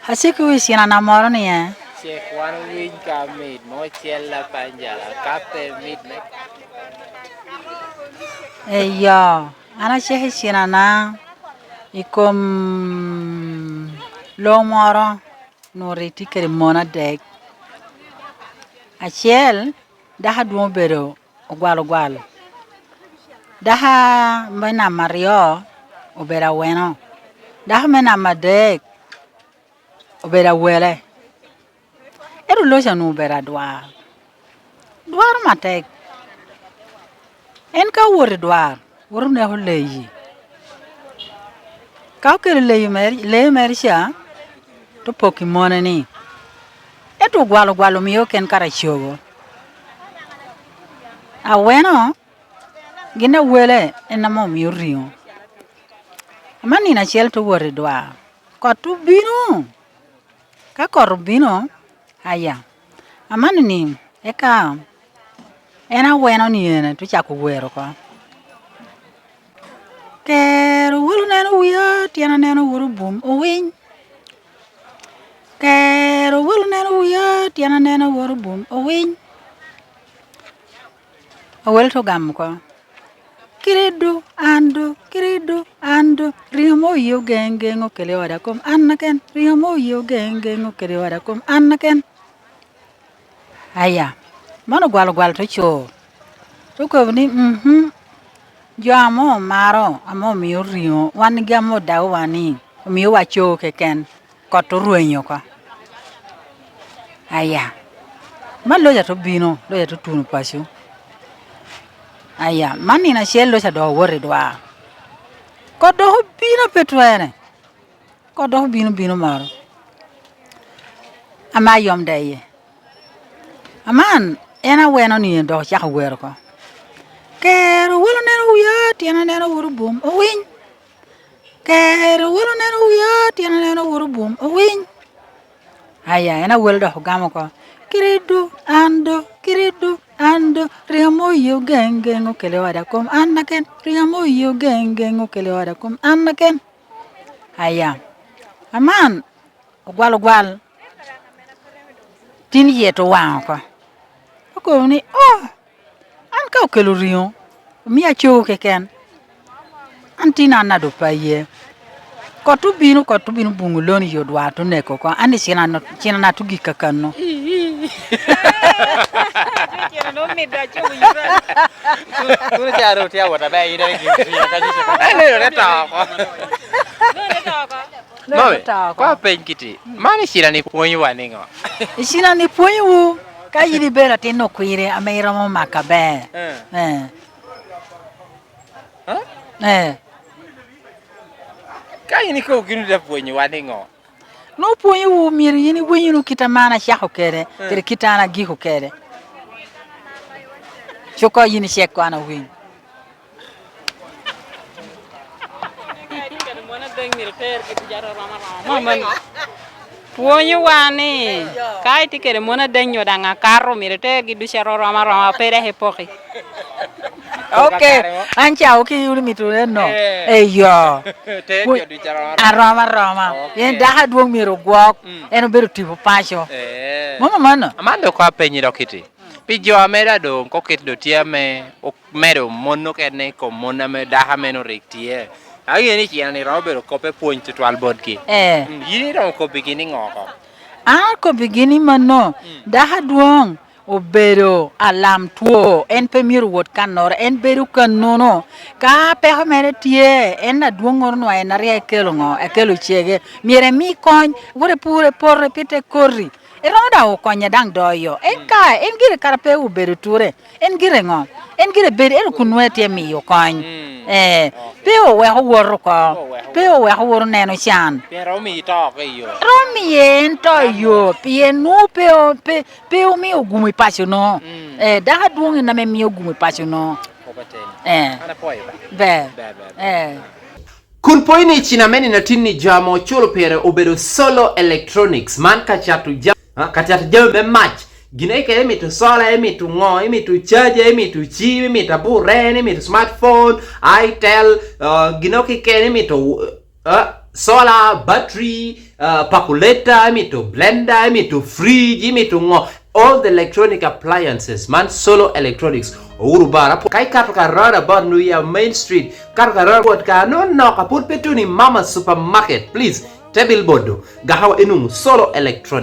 Hasiku isina na moro ni Check one wing ka meat mo chella panjala kape meat ne. Eyo, ana chehe isina na ikom lo moro no reti kere mona dek. Achiel daha duo bedo ogwal. Daha mena mario obera aweno. Daha mena madek obera awele. Eru loja no obera dwar. Dwar matek. En ka wori dwar, woru ne ho leyi. Ka kere leyi meri sha to pokimone ni. Eto gwalo miyo ken kara chogo. Aweno gina wele enamo miyo ringo. Amani na chiel to wori dwar. Kotu bino. Ka koru bino aya. Amani ni eka ena aweno ni ene to chako wero ko. Kero wulu neno wiya tiana neno wuru bum owiny. Kero wulu neno wiya tiana neno wuru bum owiny. Awel to gam ko. Kiridu ando rimo yo genge ngokele wada kom annaken rimo yo genge ngokele wada kom annaken. Aya. Mano gwal to cho. To ko ni jo amo maro amo miyo rio wan gamo daw wani miyo wacho keken koto ruenyo ko. Aya. Man loja to bino loja to tunu pasyo. Aya, mani na shell loja do wori dwa. Kodo bino petwene. Kodo bino maro. Ama yom daye. Aman ena weno ni ndo chaka wero ko. Kero wulu neno wiya tiana neno wuru bum owiny. Kero wulu neno wiya tiana neno wuru bum owiny. Aya ena wulu do gamo ko. Kiridu ando rimo yo genge ngokele wada kom annaken rimo yo genge ngokele wada kom annaken. Aya. Aman ogwal tin yeto wanko. Ko ni an ka okelo rio mi acho keken antina na do paye kotu binu bunguloni yodwa to neko ko ani china na tugi kakano No me da chu yura. Tu charo tia wata ba ida ki ya ka jita ka. Ne ta ko. No ta ko. Kwa penkiti. Mani shira ni ponyu waningo. Shira ni ponyu ka yiri bera tino kwire ameira mo makabe. Ka yini ko ginu da ponyu waningo. No ponyu miri yini wenyu kitamana shako kere tere kitana giho kere. Choko yini sheko ana win. Puonyu wani kai tikere mona denyo danga karo mirete gidu shero rama pere hepoki. Okay, ancha okay yuri mitule no. Eyo. Aroma. Yen daha duong miro gwok eno beru tipo pasho. Mama mana. Amando kwa penyi dokiti. Pijo amera do koket do tiame ok mero mono kene ko mona me daha meno rektie. Agi ni kiana ni robero kope point to albod ki. Yini ro ko beginning ngoko. Ko beginning mano daha duong obero alam tuo en pe miru wot kanor en beru kanono ka pe ho mere tie en na duongor no en ari ekelo chege miere mi kon wore pure porre pite korri eroda o konya dang doyo en gire karape uberu ture en gire ngo en gire beri el kunwete mi yo kon pe o we ho wor ko pe o we ho wor neno chan Pero mi to ke yo. Romi en to yo pe no pe o mi ogumi pacho no da duong na me mi ogumi pacho no Ana poi be Kun poini china meni na tini jamo chulo pere obedo solo electronics man kachatu jam me match gine ke emi to sola emi to ngo emi to charge emi to chi emi to buren emi to smartphone itel gino ke emi to solar battery calculator, imito blender, imito fridge, imito ngo. All the electronic appliances, man, Solo Electronics. Urubara, kai kato karara about New Year Main Street. Kato karara about ka no kaput petuni Mama Supermarket. Please, table bodo. Gahawa inung Solo Electronics.